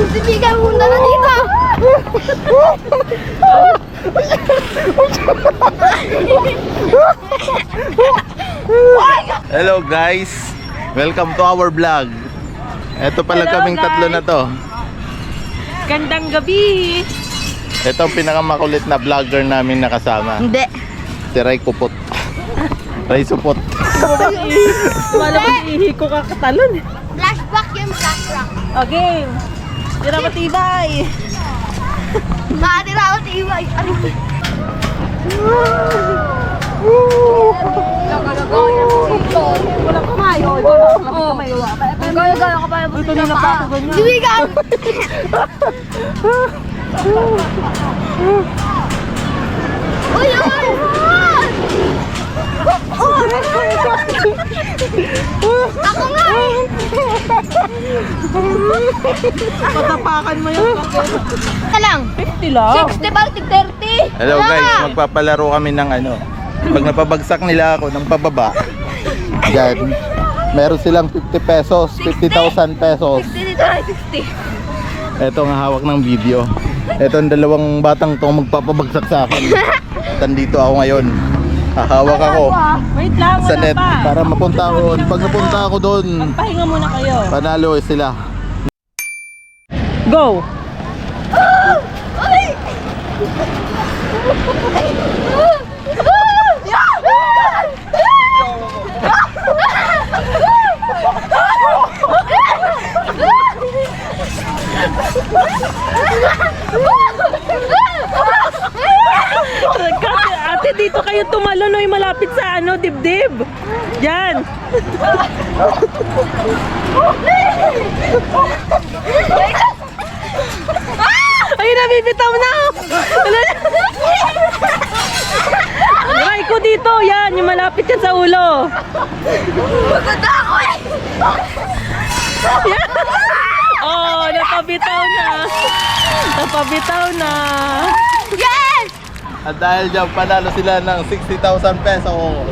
Sibigan muna na dito. Hello guys, welcome to our vlog. Ito pala kaming tatlo na to. Gandang gabi. Ito ang pinakamakulit na vlogger namin nakasama. Hindi. Si Ray Kupot. Ray Supot. Wala ko ihi ko kakatalon. Flashback yung flashback. Okay. Tira matibay. Maatira ako si Iway. Ano? Wala kumayo. Wala kumayo. Gaya-gaya ka pa. Ito na pa ako ganyan. Sibigan! Uy! Uy! Ako nga eh! Patapakan mo yung Ka lang! 50 lang. 60 ba? 30? Hello guys, magpapalaro kami ng ano. Pag napabagsak nila ako ng pababa, yan, meron silang 50 pesos, 50,000 pesos. 60 dito ay 60. Ito ang hawak ng video. Ito ang dalawang batang to magpapabagsak sa akin. Nandito ako ngayon. Hahawak ako Wait lang, sa wala net pa. para mapunta ako. Pag napunta ako doon, Pahinga muna kayo. panalo sila. Go! Ate, dito kayo tumalon, oy, malapit sa ano, dibdib. Yan. Ay, nabibitaw na. Ay, ko dito, yan, yung malapit yan sa ulo. Maganda ako eh! Yan. Oh, napabitaw na. Napabitaw na. Yes! At dahil dyan, panalo sila ng 60,000 pesos.